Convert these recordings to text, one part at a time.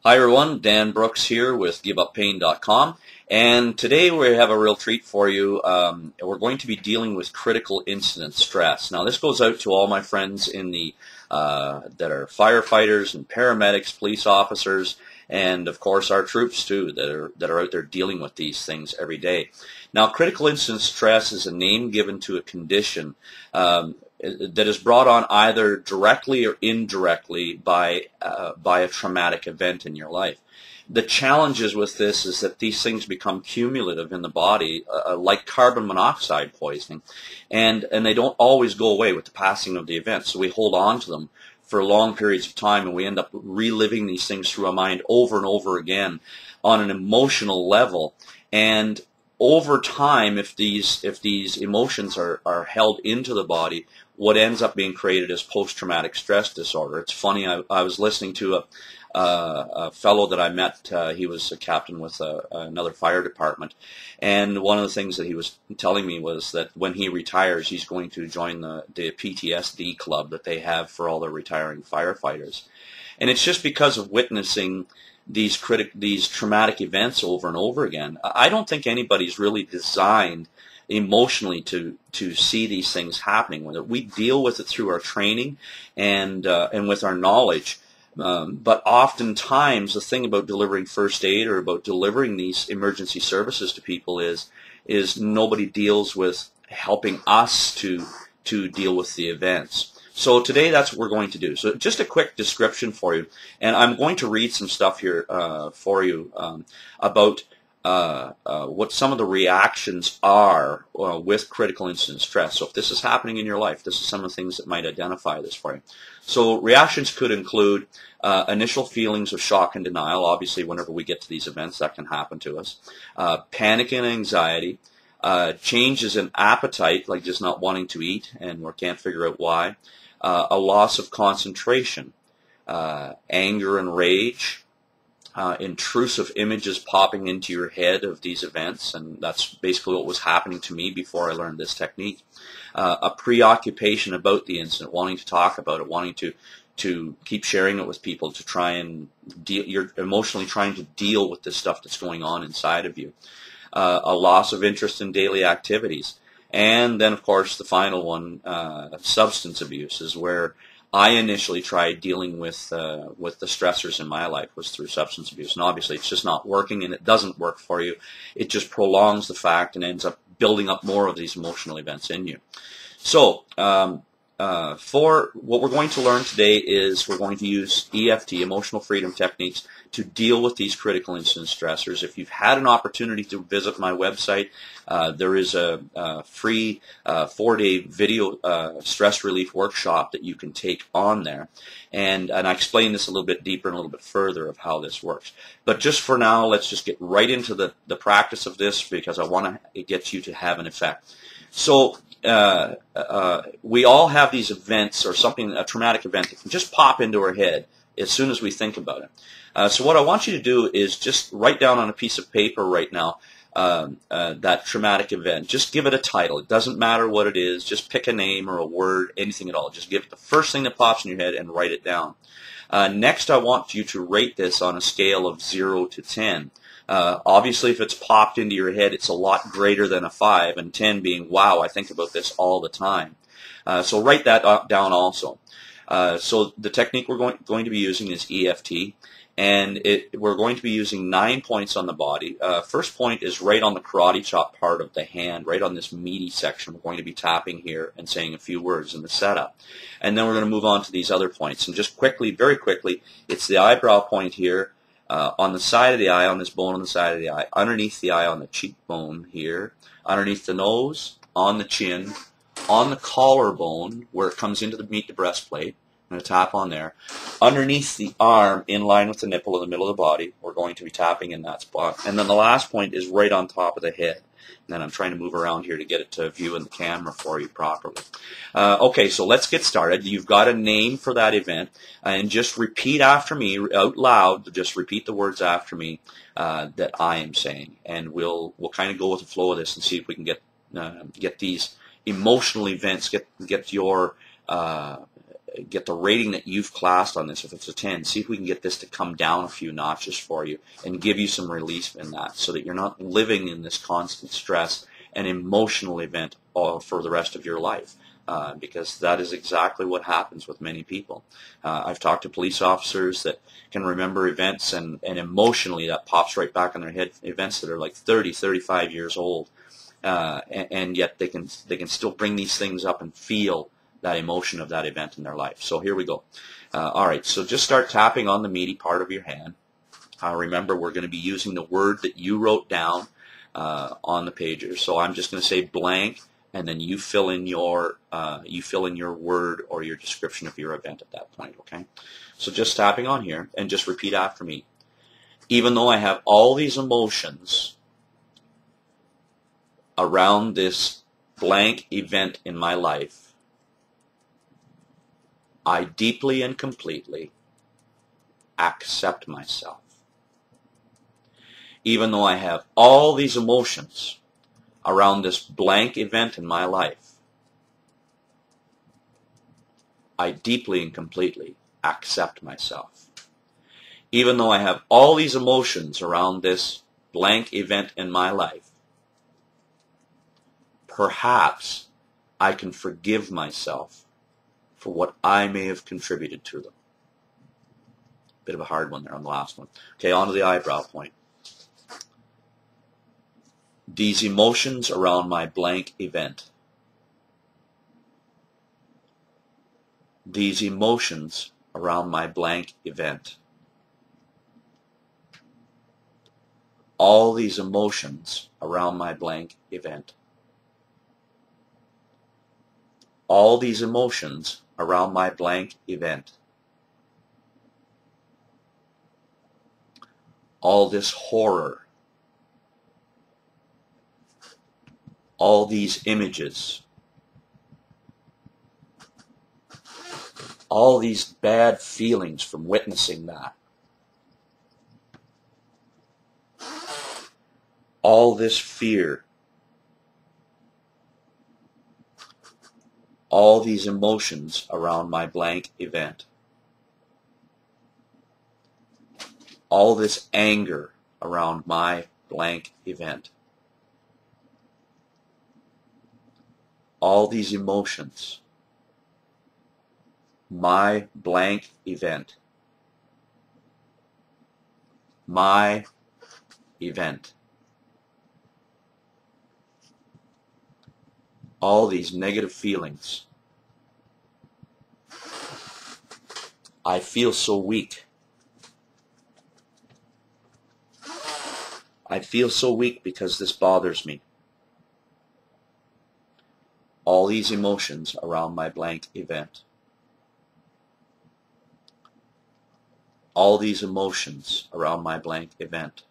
Hi everyone, Dan Brooks here with GiveUpPain.com, and today we have a real treat for you. We're going to be dealing with critical incident stress. Now this goes out to all my friends in the that are firefighters and paramedics, police officers, and of course our troops too that are out there dealing with these things every day. Now critical incident stress is a name given to a condition that is brought on either directly or indirectly by a traumatic event in your life. The challenges with this is that these things become cumulative in the body, like carbon monoxide poisoning, and they don't always go away with the passing of the event. So we hold on to them for long periods of time, and we end up reliving these things through our mind over and over again on an emotional level. And over time, if these emotions are held into the body, what ends up being created is post-traumatic stress disorder. It's funny, I was listening to a fellow that I met. He was a captain with another fire department, and one of the things that he was telling me was that when he retires, he's going to join the PTSD club that they have for all the retiring firefighters. And it's just because of witnessing these traumatic events over and over again. I don't think anybody's really designed emotionally to see these things happening. We deal with it through our training and with our knowledge. But oftentimes the thing about delivering first aid or about delivering these emergency services to people is nobody deals with helping us to deal with the events. So today that's what we're going to do. So just a quick description for you, and I'm going to read some stuff here for you about what some of the reactions are with critical incident stress. So if this is happening in your life, this is some of the things that might identify this for you. So reactions could include initial feelings of shock and denial. Obviously, whenever we get to these events, that can happen to us. Panic and anxiety. Changes in appetite, like just not wanting to eat and we can't figure out why. A loss of concentration. Anger and rage. Intrusive images popping into your head of these events, and that's basically what was happening to me before I learned this technique. A preoccupation about the incident, wanting to talk about it, wanting to keep sharing it with people, to try and deal. You're emotionally trying to deal with this stuff that's going on inside of you. A loss of interest in daily activities, and then of course the final one, substance abuse, is where I initially tried dealing with the stressors in my life was through substance abuse, and obviously it's just not working, and it doesn't work for you. It just prolongs the fact and ends up building up more of these emotional events in you. So for what we're going to learn today is we're going to use EFT, emotional freedom techniques, to deal with these critical incident stressors. If you've had an opportunity to visit my website, there is a free 4-day video stress relief workshop that you can take on there. And I explain this a little bit deeper and a little bit further of how this works. But just for now, let's just get right into the practice of this, because I want to get you to have an effect. So we all have these events or something, a traumatic event that can just pop into our head as soon as we think about it. So what I want you to do is just write down on a piece of paper right now that traumatic event. Just give it a title. It doesn't matter what it is. Just pick a name or a word, anything at all. Just give it the first thing that pops in your head and write it down. Next, I want you to rate this on a scale of 0 to 10. Obviously, if it's popped into your head, it's a lot greater than a 5, and 10 being, wow, I think about this all the time. So write that down also. So the technique we're going to be using is EFT, and we're going to be using 9 points on the body. First point is right on the karate chop part of the hand, right on this meaty section. We're going to be tapping here and saying a few words in the setup. And then we're going to move on to these other points. And just quickly, very quickly, it's the eyebrow point here, on the side of the eye, on this bone on the side of the eye, underneath the eye on the cheekbone here, underneath the nose, on the chin, on the collarbone where it comes into meet the breastplate. I'm going to tap on there. Underneath the arm, in line with the nipple in the middle of the body, we're going to be tapping in that spot. And then the last point is right on top of the head. And then I'm trying to move around here to get it to view in the camera for you properly. Okay, so let's get started. You've got a name for that event, and just repeat after me out loud. Just repeat the words after me that I am saying, and we'll kind of go with the flow of this and see if we can get these emotional events, get your get the rating that you've classed on this. If it's a 10, see if we can get this to come down a few notches for you and give you some relief in that, so that you're not living in this constant stress and emotional event for the rest of your life. Because that is exactly what happens with many people. I've talked to police officers that can remember events, and emotionally that pops right back in their head, events that are like 30, 35 years old, and yet they can still bring these things up and feel that emotion of that event in their life. So here we go. All right, so just start tapping on the meaty part of your hand. Remember, we're going to be using the word that you wrote down on the pager. So I'm just going to say blank, and then you fill in your word or your description of your event at that point. Okay. So just tapping on here, and just repeat after me. Even though I have all these emotions around this blank event in my life, I deeply and completely accept myself. Even though I have all these emotions around this blank event in my life, I deeply and completely accept myself. Even though I have all these emotions around this blank event in my life, perhaps I can forgive myself for what I may have contributed to them. Bit of a hard one there on the last one. Okay, on to the eyebrow point. These emotions around my blank event. These emotions around my blank event. All these emotions around my blank event. All these emotions around my blank event. All this horror. All these images. All these bad feelings from witnessing that. All this fear. All these emotions around my blank event. All this anger around my blank event. All these emotions. My blank event. My event. All these negative feelings. I feel so weak. I feel so weak because this bothers me. All these emotions around my blank event. All these emotions around my blank event.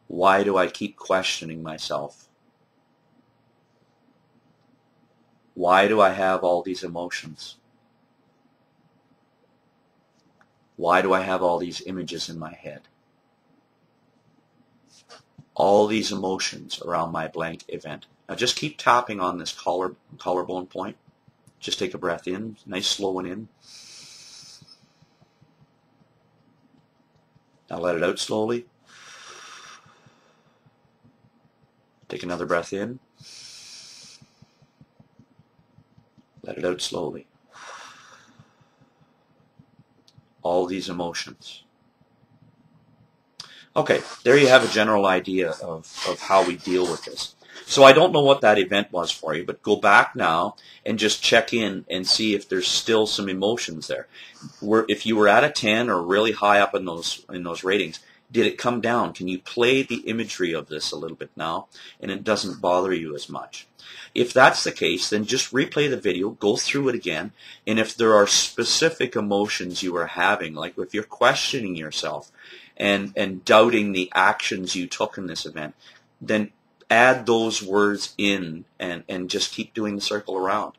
Why do I keep questioning myself? Why do I have all these emotions? Why do I have all these images in my head? All these emotions around my blank event. Now just keep tapping on this collarbone point. Just take a breath in, nice slow one in. Now let it out slowly. Take another breath in. Let it out slowly. All these emotions. Okay, there you have a general idea of how we deal with this. So I don't know what that event was for you, but go back now and just check in and see if there's still some emotions there. If you were at a 10 or really high up in those ratings, did it come down? Can you play the imagery of this a little bit now and it doesn't bother you as much? If that's the case, then just replay the video, go through it again, and if there are specific emotions you are having, like if you're questioning yourself and doubting the actions you took in this event, then add those words in and just keep doing the circle around.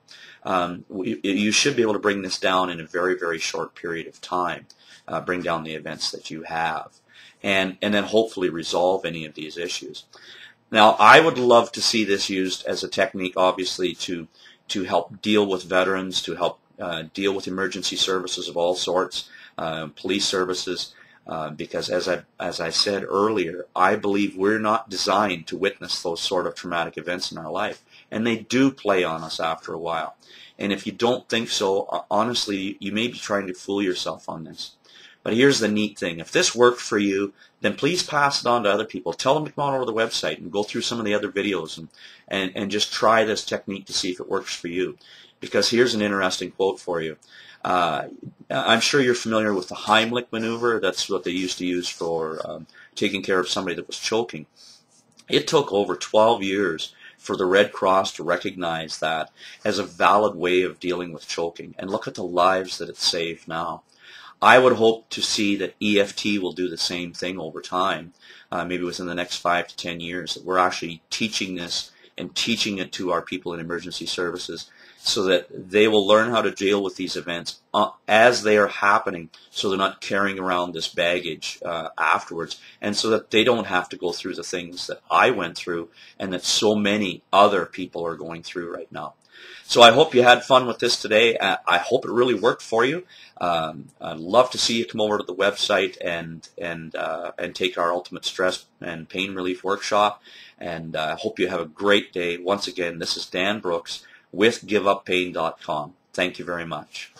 You should be able to bring this down in a very, very short period of time, bring down the events that you have, and then hopefully resolve any of these issues. Now, I would love to see this used as a technique, obviously, to help deal with veterans, to help deal with emergency services of all sorts, police services, because as I said earlier, I believe we're not designed to witness those sort of traumatic events in our life, and they do play on us after a while. And if you don't think so, honestly, you may be trying to fool yourself on this. But here's the neat thing. If this worked for you, then please pass it on to other people. Tell them to come on over to the website and go through some of the other videos and just try this technique to see if it works for you. Because here's an interesting quote for you. I'm sure you're familiar with the Heimlich maneuver. That's what they used to use for taking care of somebody that was choking. It took over 12 years for the Red Cross to recognize that as a valid way of dealing with choking. And look at the lives that it's saved now. I would hope to see that EFT will do the same thing over time, maybe within the next 5 to 10 years, that we're actually teaching this and teaching it to our people in emergency services so that they will learn how to deal with these events as they are happening, so they're not carrying around this baggage afterwards, and so that they don't have to go through the things that I went through and that so many other people are going through right now. So I hope you had fun with this today. I hope it really worked for you. I'd love to see you come over to the website and take our Ultimate Stress and Pain Relief Workshop. And I hope you have a great day. Once again, this is Dan Brooks with GiveUpPain.com. Thank you very much.